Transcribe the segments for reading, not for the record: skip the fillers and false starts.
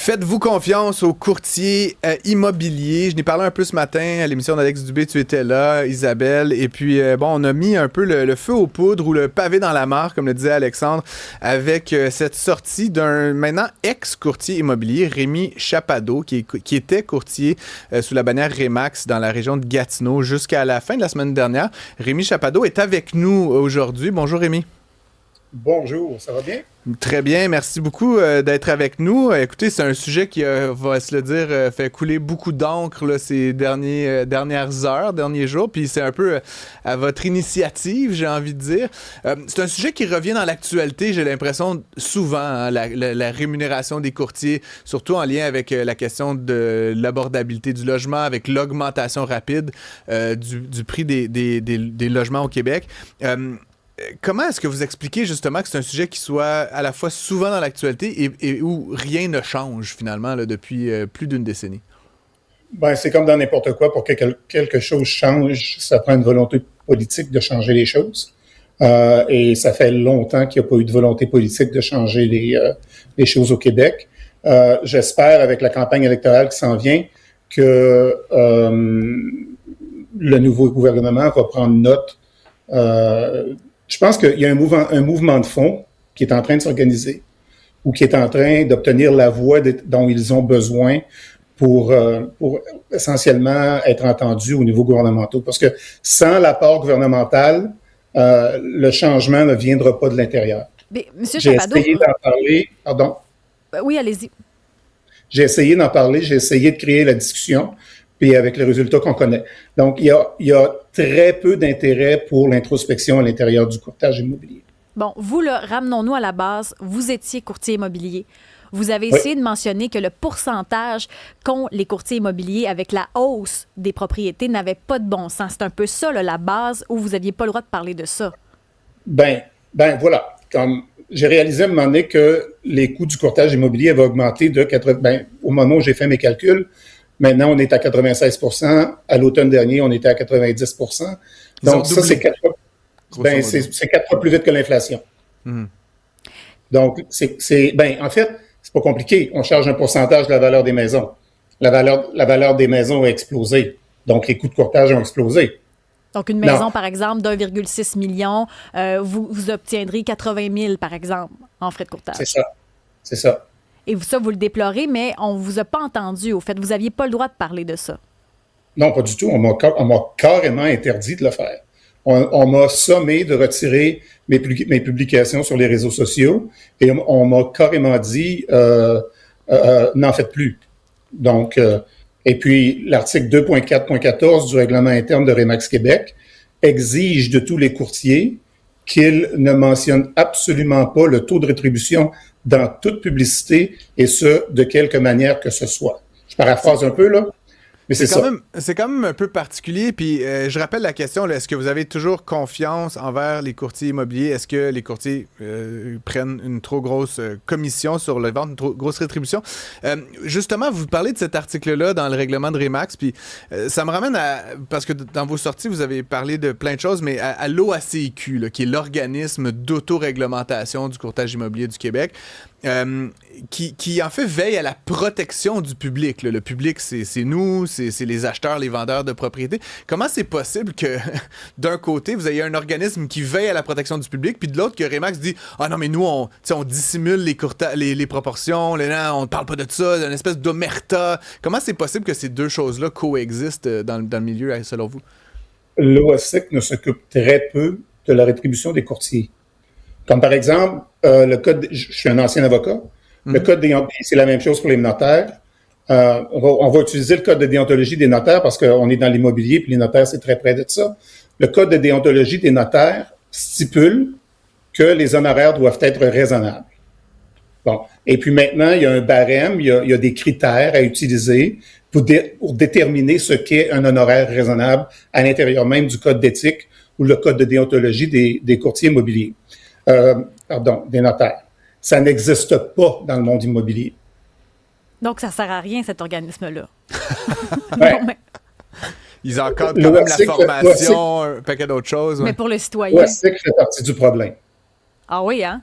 Faites-vous confiance aux courtiers immobiliers? Je n'ai parlé un peu ce matin à l'émission d'Alex Dubé, tu étais là, Isabelle, et puis on a mis un peu le feu aux poudres ou le pavé dans la mare, comme le disait Alexandre, avec cette sortie d'un maintenant ex-courtier immobilier, Rémi Chapado, qui était courtier sous la bannière Remax dans la région de Gatineau jusqu'à la fin de la semaine dernière. Rémi Chapado est avec nous aujourd'hui. Bonjour Rémi. Bonjour, ça va bien? Très bien, merci beaucoup d'être avec nous. Écoutez, c'est un sujet qui, va se le dire, fait couler beaucoup d'encre là, ces dernières heures, derniers jours, puis c'est un peu à votre initiative, j'ai envie de dire. C'est un sujet qui revient dans l'actualité, j'ai l'impression, souvent, hein, la rémunération des courtiers, surtout en lien avec la question de l'abordabilité du logement, avec l'augmentation rapide du prix des logements au Québec. Comment est-ce que vous expliquez justement que c'est un sujet qui soit à la fois souvent dans l'actualité et où rien ne change finalement là, depuis plus d'une décennie? Ben, c'est comme dans n'importe quoi, pour que quelque chose change, ça prend une volonté politique de changer les choses. Et ça fait longtemps qu'il n'y a pas eu de volonté politique de changer les choses au Québec. J'espère, avec la campagne électorale qui s'en vient, que le nouveau gouvernement va prendre note. Je pense qu'il y a un mouvement de fond qui est en train de s'organiser ou qui est en train d'obtenir la voix dont ils ont besoin pour essentiellement être entendus au niveau gouvernemental. Parce que sans l'apport gouvernemental, le changement ne viendra pas de l'intérieur. Mais, Monsieur J'ai Chapado, essayé d'en parler. Pardon. Oui, allez-y. J'ai essayé d'en parler, j'ai essayé de créer la discussion, puis avec les résultats qu'on connaît. Donc, il y a très peu d'intérêt pour l'introspection à l'intérieur du courtage immobilier. Bon, vous, là, ramenons-nous à la base. Vous étiez courtier immobilier. Vous avez essayé de mentionner que le pourcentage qu'ont les courtiers immobiliers avec la hausse des propriétés n'avait pas de bon sens. C'est un peu ça, là, la base, où vous n'aviez pas le droit de parler de ça. Ben voilà. Comme j'ai réalisé à un moment donné que les coûts du courtage immobilier avaient augmenté de 80. Au moment où j'ai fait mes calculs, maintenant, on est à 96 %. À l'automne dernier, on était à 90 %. Donc, ça, c'est 4 fois, c'est 4 fois plus vite que l'inflation. Mm. Donc, en fait, c'est pas compliqué. On charge un pourcentage de la valeur des maisons. La valeur des maisons a explosé. Donc, les coûts de courtage ont explosé. Donc, une maison, par exemple, d'1,6 million, vous obtiendrez 80 000, par exemple, en frais de courtage. C'est ça. Et ça, vous le déplorez, mais on ne vous a pas entendu, au fait. Vous n'aviez pas le droit de parler de ça. Non, pas du tout. On m'a carrément interdit de le faire. On m'a sommé de retirer mes publications sur les réseaux sociaux et on m'a carrément dit n'en faites plus. Donc, et puis, l'article 2.4.14 du règlement interne de Remax Québec exige de tous les courtiers qu'ils ne mentionnent absolument pas le taux de rétribution dans toute publicité, et ce, de quelque manière que ce soit. Je paraphrase un peu, là, mais c'est ça. C'est quand même un peu particulier, puis je rappelle la question, là, est-ce que vous avez toujours confiance envers les courtiers immobiliers? Est-ce que les courtiers prennent une trop grosse commission sur le vente, une trop grosse rétribution? Justement, vous parlez de cet article-là dans le règlement de Remax, puis ça me ramène à... Parce que dans vos sorties, vous avez parlé de plein de choses, mais à l'OACIQ, là, qui est l'organisme d'autoréglementation du courtage immobilier du Québec, qui en fait veille à la protection du public. Là. Le public, c'est nous, c'est les acheteurs, les vendeurs de propriétés. Comment c'est possible que, d'un côté, vous ayez un organisme qui veille à la protection du public, puis de l'autre, que Remax dit « Ah non, mais nous, on dissimule les proportions, on ne parle pas de ça, une espèce d'omerta. » Comment c'est possible que ces deux choses-là coexistent dans le milieu, selon vous? L'OACIQ ne s'occupe très peu de la rétribution des courtiers. Comme par exemple, le code, je suis un ancien avocat, le code déontologie, c'est la même chose pour les notaires. On va utiliser le code de déontologie des notaires parce qu'on est dans l'immobilier, puis les notaires, c'est très près de ça. Le code de déontologie des notaires stipule que les honoraires doivent être raisonnables. Bon. Et puis maintenant, il y a un barème, il y a des critères à utiliser pour déterminer ce qu'est un honoraire raisonnable à l'intérieur même du code d'éthique ou le code de déontologie des courtiers immobiliers. Des notaires. Ça n'existe pas dans le monde immobilier. Donc, ça ne sert à rien, cet organisme-là. Ouais. Non, mais... Ils encadrent quand même la formation, un paquet d'autres choses. Mais ouais. pour le citoyen... L'OACIQ fait partie du problème. Ah oui, hein?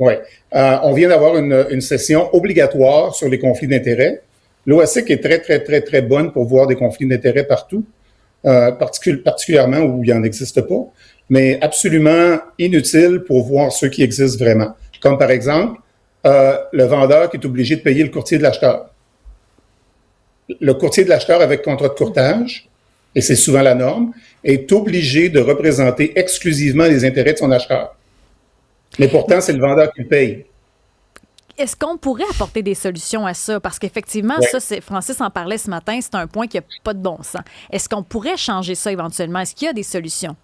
Oui. On vient d'avoir une session obligatoire sur les conflits d'intérêts. L'OASIC est très, très, très, très bonne pour voir des conflits d'intérêts partout, particulièrement où il n'en existe pas, mais absolument inutile pour voir ceux qui existent vraiment. Comme par exemple, le vendeur qui est obligé de payer le courtier de l'acheteur. Le courtier de l'acheteur avec contrat de courtage, et c'est souvent la norme, est obligé de représenter exclusivement les intérêts de son acheteur. Mais pourtant, c'est le vendeur qui le paye. Est-ce qu'on pourrait apporter des solutions à ça? Parce qu'effectivement, Francis en parlait ce matin, c'est un point qui n'a pas de bon sens. Est-ce qu'on pourrait changer ça éventuellement? Est-ce qu'il y a des solutions?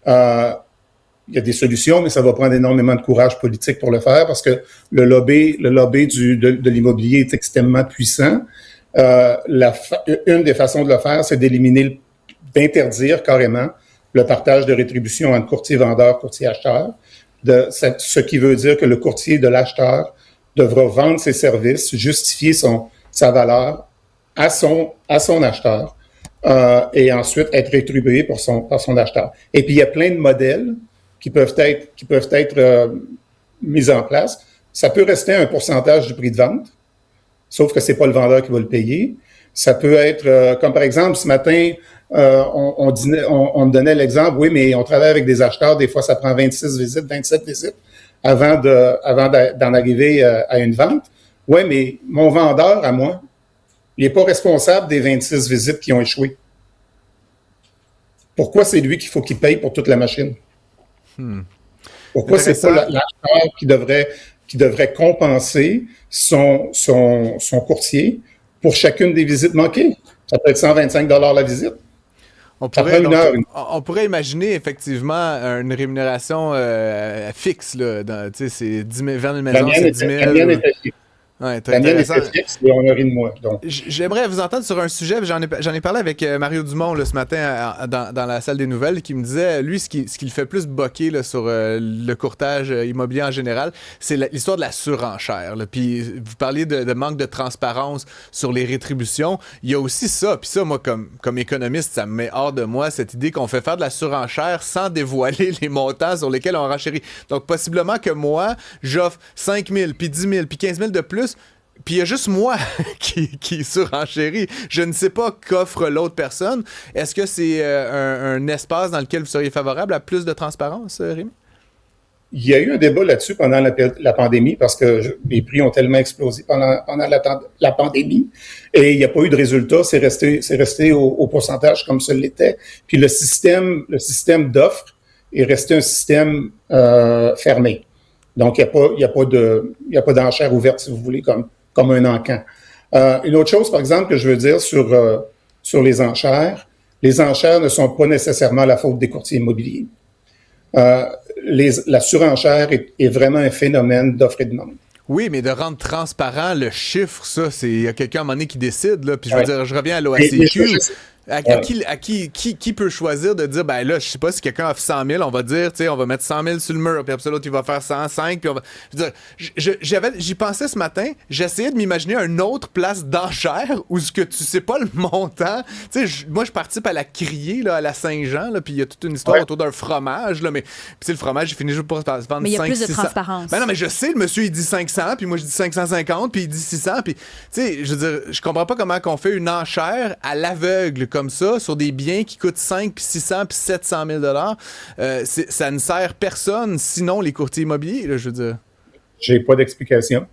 Il y a des solutions, mais ça va prendre énormément de courage politique pour le faire parce que le lobby de l'immobilier est extrêmement puissant. Une des façons de le faire, c'est d'interdire carrément le partage de rétribution entre courtier-vendeur, courtier-acheteur. Ce qui veut dire que le courtier de l'acheteur devra vendre ses services, justifier sa valeur à son acheteur et ensuite être rétribué par son acheteur. Et puis, il y a plein de modèles qui peuvent être mis en place. Ça peut rester un pourcentage du prix de vente, sauf que c'est pas le vendeur qui va le payer. Ça peut être, comme par exemple, ce matin, on me donnait l'exemple, oui, mais on travaille avec des acheteurs, des fois ça prend 26 visites, 27 visites avant d'en arriver à une vente. Oui, mais mon vendeur, à moi, il n'est pas responsable des 26 visites qui ont échoué. Pourquoi c'est lui qu'il faut qu'il paye pour toute la machine? Pourquoi c'est pas l'acheteur qui devrait compenser son courtier pour chacune des visites manquées? Ça peut être 125 $ la visite. On pourrait imaginer effectivement une rémunération fixe. C'est 10 000, vers une maison, c'est 10 000. La mienne était fixe. Ouais, la mienne était fixe et on a ri de moi. Donc. J'aimerais vous entendre sur un sujet. J'en ai parlé avec Mario Dumont là, ce matin dans la salle des nouvelles qui me disait, lui, ce qui le fait plus boquer là, sur le courtage immobilier en général, c'est l'histoire de la surenchère. Là. Puis vous parliez de manque de transparence sur les rétributions. Il y a aussi ça. Puis ça, moi, comme économiste, ça me met hors de moi cette idée qu'on fait faire de la surenchère sans dévoiler les montants sur lesquels on renchérit. Donc, possiblement que moi, j'offre 5 000, puis 10 000, puis 15 000 de plus. Puis il y a juste moi qui surenchérit. Je ne sais pas qu'offre l'autre personne. Est-ce que c'est un espace dans lequel vous seriez favorable à plus de transparence, Rémi? Il y a eu un débat là-dessus pendant la pandémie parce que les prix ont tellement explosé pendant la pandémie et il n'y a pas eu de résultat. C'est resté au pourcentage comme ça l'était. Puis le système d'offres est resté un système fermé. Donc, il n'y a pas d'enchère ouverte, si vous voulez, comme un encan. Une autre chose, par exemple, que je veux dire sur les enchères ne sont pas nécessairement la faute des courtiers immobiliers. La surenchère est vraiment un phénomène d'offre et de demande. Oui, mais de rendre transparent le chiffre, ça, il y a quelqu'un à un moment donné qui décide, là, puis je veux dire, je reviens à l'OACQ. Qui peut choisir de dire, ben là, je sais pas, si quelqu'un offre 100 000, on va dire, tu sais, on va mettre 100 000 sur le mur, puis après l'autre, il va faire 105, puis on va... Je veux dire, j'y pensais ce matin, j'essayais de m'imaginer une autre place d'enchère où ce que tu sais pas le montant. Tu sais, moi, je participe à la Criée, là, à la Saint-Jean, là, puis il y a toute une histoire autour d'un fromage, là, mais puis le fromage, j'ai fini juste pour vendre 500. Mais il y a plus de transparence. Ben non, mais je sais, le monsieur, il dit 500, puis moi, je dis 550, puis il dit 600, puis, tu sais, je veux dire, je comprends pas comment qu'on fait une enchère à l'aveugle comme ça, sur des biens qui coûtent 5, puis 600, puis 700 000 $. Ça ne sert personne, sinon les courtiers immobiliers, là, je veux dire. J'ai pas d'explication.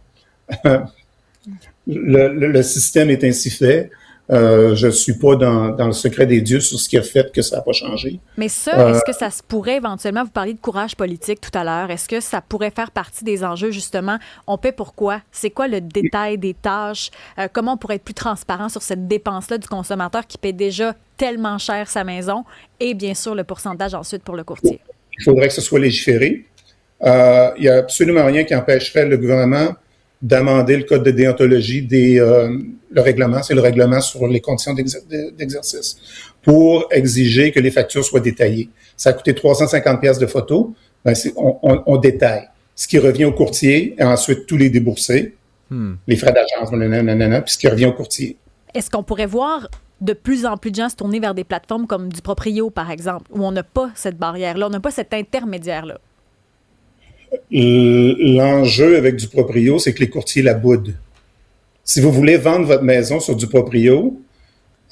Le système est ainsi fait. Je ne suis pas dans le secret des dieux sur ce qui a fait que ça n'a pas changé. Mais ça, est-ce que ça se pourrait éventuellement, vous parliez de courage politique tout à l'heure, est-ce que ça pourrait faire partie des enjeux, justement? On paie pourquoi? C'est quoi le détail des tâches? Comment on pourrait être plus transparent sur cette dépense-là du consommateur qui paie déjà tellement cher sa maison et bien sûr le pourcentage ensuite pour le courtier? Il faudrait que ce soit légiféré. Il n'y a absolument rien qui empêcherait le gouvernement d'amender le code de déontologie le règlement, c'est le règlement sur les conditions d'exercice, pour exiger que les factures soient détaillées. Ça a coûté 350 pièces de photos, ben on détaille. Ce qui revient au courtier, et ensuite tous les déboursés, les frais d'agence, puis ce qui revient au courtier. Est-ce qu'on pourrait voir de plus en plus de gens se tourner vers des plateformes comme du Proprio, par exemple, où on n'a pas cette barrière-là, on n'a pas cet intermédiaire-là? L'enjeu avec du proprio, c'est que les courtiers la boudent. Si vous voulez vendre votre maison sur du proprio,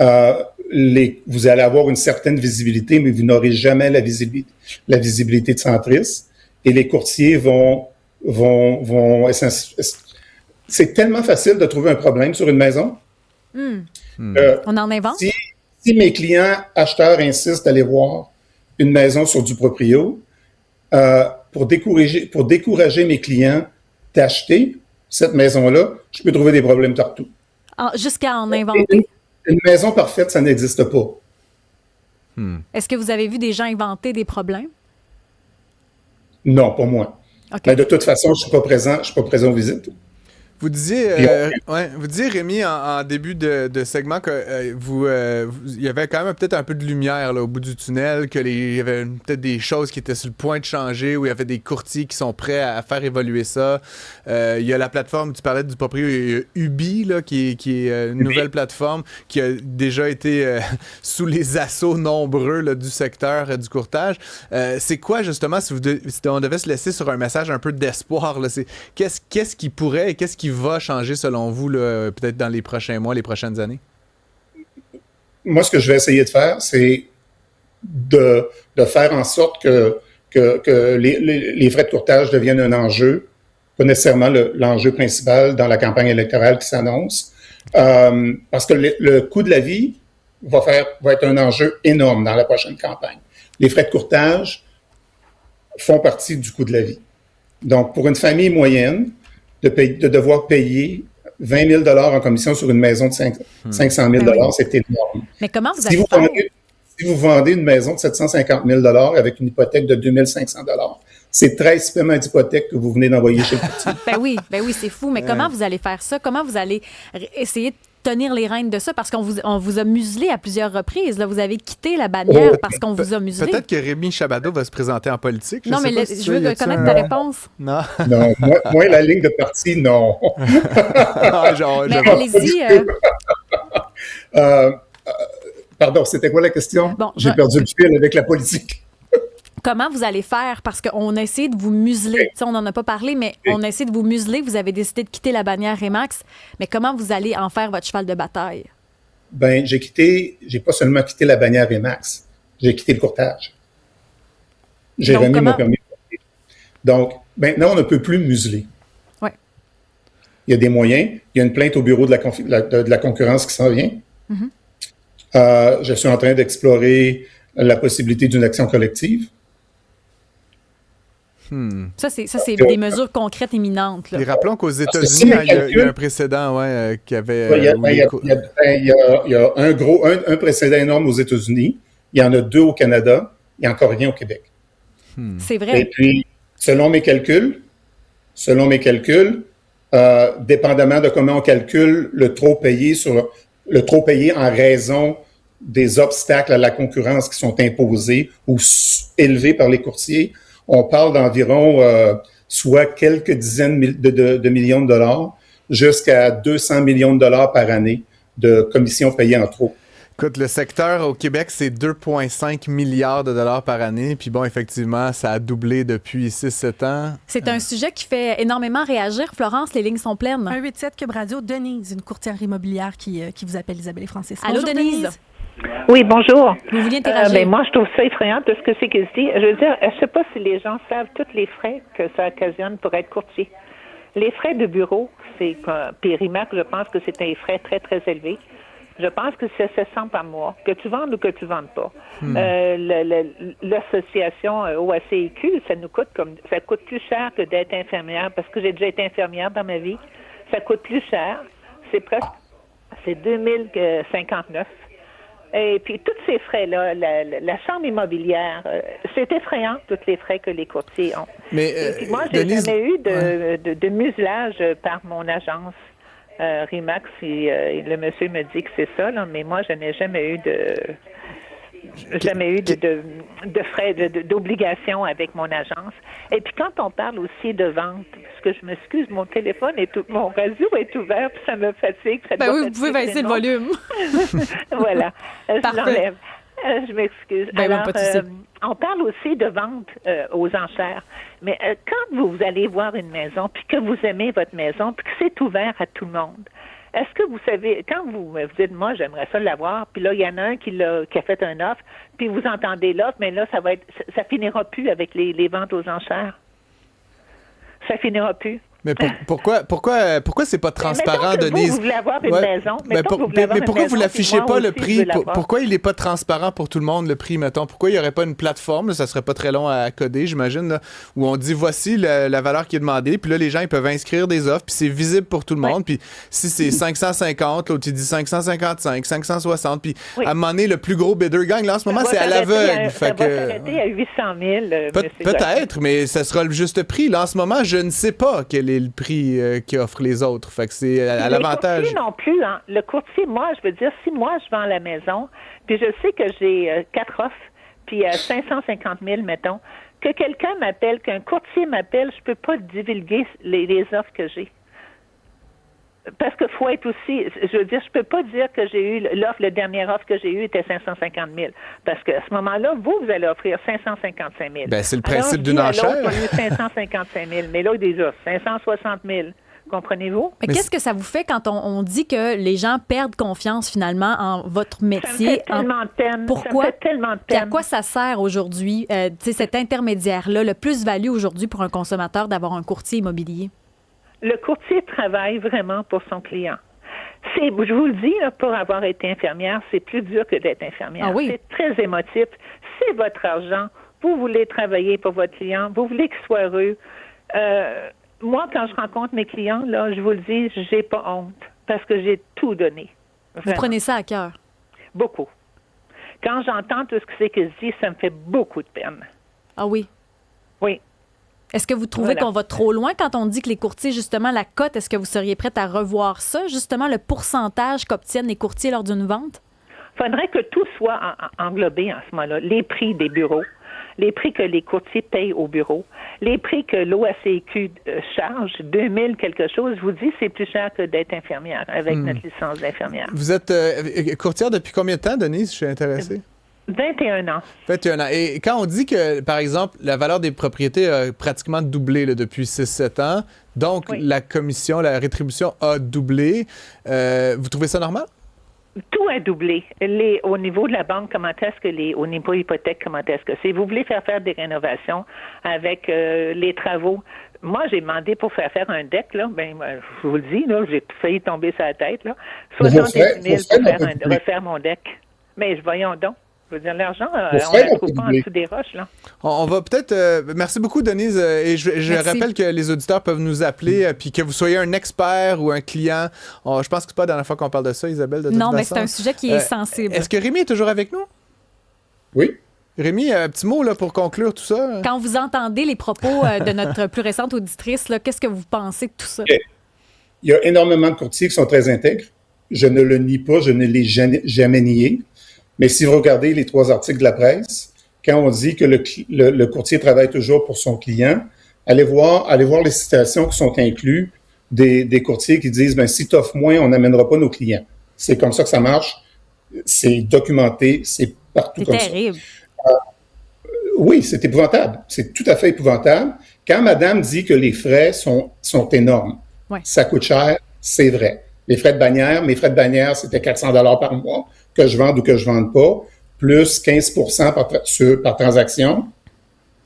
vous allez avoir une certaine visibilité, mais vous n'aurez jamais la visibilité de Centris. Et les courtiers vont c'est tellement facile de trouver un problème sur une maison. On en invente? Si mes clients acheteurs insistent d'aller voir une maison sur du proprio, pour décourager mes clients d'acheter cette maison-là, je peux trouver des problèmes partout. Jusqu'à en inventer? Une maison parfaite, ça n'existe pas. Est-ce que vous avez vu des gens inventer des problèmes? Non, pas moi. Okay. Mais de toute façon, je suis pas présent aux visites. Vous disiez, Rémi, en début de segment que il y avait quand même peut-être un peu de lumière là, au bout du tunnel, qu'il y avait peut-être des choses qui étaient sur le point de changer, où il y avait des courtiers qui sont prêts à faire évoluer ça. Il y a la plateforme, tu parlais du proprio, Ubi, là, qui est une nouvelle plateforme qui a déjà été sous les assauts nombreux là, du secteur du courtage. C'est quoi, justement, si on devait se laisser sur un message un peu d'espoir, là, qu'est-ce qui pourrait et qu'est-ce qui va changer selon vous, là, peut-être dans les prochains mois, les prochaines années? Moi, ce que je vais essayer de faire, c'est de faire en sorte que les frais de courtage deviennent un enjeu, pas nécessairement l'enjeu principal dans la campagne électorale qui s'annonce, parce que le coût de la vie va être un enjeu énorme dans la prochaine campagne. Les frais de courtage font partie du coût de la vie. Donc, pour une famille moyenne, de devoir payer 20 000 en commission sur une maison de 500 000 c'est énorme. Mais comment vous allez faire? Si vous vendez une maison de 750 000 avec une hypothèque de 2 500 c'est 13 paiements d'hypothèque que vous venez d'envoyer chez le courtier. Ben oui, c'est fou. Mais comment vous allez faire ça? Comment vous allez essayer de tenir les rênes de ça? Parce qu'on vous a muselé à plusieurs reprises. Là, vous avez quitté la bannière parce qu'on vous a muselé. Peut-être que Rémi Chabado va se présenter en politique. Je veux connaître ta réponse. Non, moi, la ligne de parti, non. Mais allez-y. Pardon, c'était quoi la question? Bon, j'ai perdu le fil avec la politique. Comment vous allez faire? Parce qu'on a essayé de vous museler. On n'en a pas parlé, mais on a essayé de vous museler. Vous avez décidé de quitter la bannière Remax. Mais comment vous allez en faire votre cheval de bataille? Ben, j'ai pas seulement quitté la bannière Remax. J'ai quitté le courtage. J'ai remis mon permis de courtier. Donc, maintenant, on ne peut plus museler. Ouais. Il y a des moyens. Il y a une plainte au bureau de la concurrence qui s'en vient. Mm-hmm. Je suis en train d'explorer la possibilité d'une action collective. Ça, c'est des mesures concrètes imminentes. Là. Et rappelons qu'aux États-Unis, il y a un précédent qui avait... Il y a un précédent énorme aux États-Unis. Il y en a 2 au Canada. Il n'y a encore rien au Québec. C'est vrai. Et puis, selon mes calculs, dépendamment de comment on calcule le trop payé en raison des obstacles à la concurrence qui sont imposés ou élevés par les courtiers, on parle d'environ soit quelques dizaines de millions de dollars jusqu'à 200 millions de dollars par année de commissions payées en trop. Écoute, le secteur au Québec, c'est 2,5 milliards de dollars par année. Puis bon, effectivement, ça a doublé depuis 6-7 ans. C'est un sujet qui fait énormément réagir. Florence, les lignes sont pleines. 187 Cube Radio, Denise, une courtière immobilière qui vous appelle, Isabelle et Francis. Allô, bonjour, Denise. Oui, bonjour. Vous vouliez interagir? Moi, je trouve ça effrayant de ce que c'est qu'il dit. Je veux dire, je ne sais pas si les gens savent tous les frais que ça occasionne pour être courtier. Les frais de bureau, puis Rimac, je pense que c'est un frais très, très élevé. Je pense que c'est 700 par mois, que tu vendes ou que tu ne vendes pas. L'association OACIQ, ça coûte plus cher que d'être infirmière, parce que j'ai déjà été infirmière dans ma vie. Ça coûte plus cher. C'est 2059. Et puis, tous ces frais-là, la chambre immobilière, c'est effrayant, tous les frais que les courtiers ont. Mais, moi, j'ai Denise, jamais eu de muselage par mon agence Remax. Le monsieur me dit que c'est ça, là, mais moi, je n'ai jamais eu de frais, d'obligation avec mon agence. Et puis quand on parle aussi de vente, parce que je m'excuse, mon téléphone mon radio est ouvert, puis ça me fatigue. Oui, vous pouvez baisser le volume. Voilà, je l'enlève. Je m'excuse. Ben, Alors, pas de souci. on parle aussi de vente aux enchères. Mais quand vous allez voir une maison, puis que vous aimez votre maison, puis que c'est ouvert à tout le monde, est-ce que vous savez, quand vous dites, moi, j'aimerais ça l'avoir, puis là, il y en a un qui a fait un offre, puis vous entendez l'offre, mais là, ça finira plus avec les ventes aux enchères. Ça finira plus. Mais pourquoi c'est pas transparent, mettons que Denise? vous voulez avoir une maison. Mais pourquoi vous l'affichez pas le prix? Pourquoi il n'est pas transparent pour tout le monde, le prix, mettons? Pourquoi il n'y aurait pas une plateforme, là, ça serait pas très long à coder, j'imagine, là, où on dit voici la valeur qui est demandée, puis là, les gens ils peuvent inscrire des offres, puis c'est visible pour tout le monde, puis si c'est 550, l'autre il dit 555, 560, puis à un moment donné, le plus gros bidder gagne. Là, en ce moment, c'est à l'aveugle. Ça va s'arrêter à 800 000. Peut-être, mais ça sera le juste prix. Là, en ce moment, je ne sais pas quel est le prix qu'offrent les autres. Fait que c'est à l'avantage. Le courtier non plus. Hein. Le courtier, moi, je veux dire, si moi, je vends la maison, puis je sais que j'ai 4 offres, puis 550 000, mettons, que quelqu'un m'appelle, qu'un courtier m'appelle, je peux pas divulguer les offres que j'ai. Parce que faut être aussi, je veux dire, je peux pas dire que j'ai eu la dernière offre que j'ai eue était 550 000. Parce qu'à ce moment-là, vous allez offrir 555 000. Ben, c'est le principe d'une enchère. L'autre a eu 555 000, mais là, déjà, 560 000. Comprenez-vous? Mais qu'est-ce que ça vous fait quand on dit que les gens perdent confiance finalement en votre métier? Ça me fait tellement de peine. Pourquoi? Ça me fait tellement de peine. Puis à quoi ça sert aujourd'hui, cet intermédiaire-là, le plus-value aujourd'hui pour un consommateur d'avoir un courtier immobilier? Le courtier travaille vraiment pour son client. Je vous le dis, là, pour avoir été infirmière, c'est plus dur que d'être infirmière. Ah oui? C'est très émotif. C'est votre argent. Vous voulez travailler pour votre client. Vous voulez qu'il soit heureux. Moi, quand je rencontre mes clients, là, je vous le dis, j'ai pas honte parce que j'ai tout donné. Vraiment. Vous prenez ça à cœur? Beaucoup. Quand j'entends tout ce que c'est que se dit, ça me fait beaucoup de peine. Ah oui? Oui. Est-ce que vous trouvez qu'on va trop loin quand on dit que les courtiers, justement, la cote, est-ce que vous seriez prête à revoir ça, justement, le pourcentage qu'obtiennent les courtiers lors d'une vente? Il faudrait que tout soit englobé en ce moment-là. Les prix des bureaux, les prix que les courtiers payent au bureau, les prix que l'OACQ charge, 2000 quelque chose, je vous dis, c'est plus cher que d'être infirmière avec notre licence d'infirmière. Vous êtes courtière depuis combien de temps, Denise? Je suis intéressée. 21 ans. 21 ans. Et quand on dit que, par exemple, la valeur des propriétés a pratiquement doublé là, depuis 6-7 ans, donc la commission, la rétribution a doublé, vous trouvez ça normal? Tout a doublé. Au niveau de la banque, comment est-ce que au niveau hypothèque, comment est-ce que c'est? Vous voulez faire des rénovations avec les travaux. Moi, j'ai demandé pour faire un deck, là, je vous le dis, là, j'ai failli tomber sur la tête, là. 70 000 pour refaire mon deck. Mais voyons donc. Je veux dire, l'argent, on ne le trouve pas en dessous des roches, là. On va peut-être... merci beaucoup, Denise. Et je rappelle que les auditeurs peuvent nous appeler, puis que vous soyez un expert ou un client. Je pense que c'est pas la dernière fois qu'on parle de ça, Isabelle, de toute façon. Non, mais c'est un sujet qui est sensible. Est-ce que Rémi est toujours avec nous? Oui. Rémi, un petit mot là, pour conclure tout ça. Quand vous entendez les propos de notre plus récente auditrice, là, qu'est-ce que vous pensez de tout ça? Il y a énormément de courtiers qui sont très intègres. Je ne le nie pas, je ne l'ai jamais nié. Mais si vous regardez les 3 articles de la presse, quand on dit que le courtier travaille toujours pour son client, allez voir les citations qui sont incluses des courtiers qui disent, si tu offres moins, on n'amènera pas nos clients. C'est comme ça que ça marche. C'est documenté, c'est partout comme ça. C'est terrible. Oui, c'est épouvantable. C'est tout à fait épouvantable. Quand madame dit que les frais sont énormes, ça coûte cher, c'est vrai. Mes frais de bannière, c'était 400 $ par mois, que je vende ou que je ne vende pas, plus 15 % par transaction,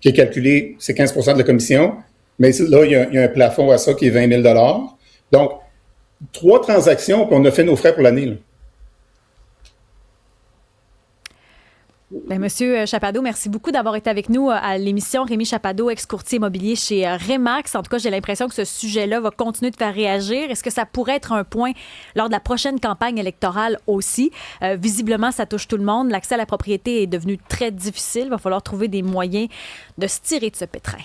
qui est calculé, c'est 15 % de la commission. Mais là, il y a un plafond à ça qui est 20 000 $. Donc, 3 transactions, puis on a fait nos frais pour l'année, là. Monsieur Chapadeau, merci beaucoup d'avoir été avec nous à l'émission. Rémi Chapadeau, ex-courtier immobilier chez Remax. En tout cas, j'ai l'impression que ce sujet-là va continuer de faire réagir. Est-ce que ça pourrait être un point lors de la prochaine campagne électorale aussi? Visiblement, ça touche tout le monde. L'accès à la propriété est devenu très difficile. Il va falloir trouver des moyens de se tirer de ce pétrin.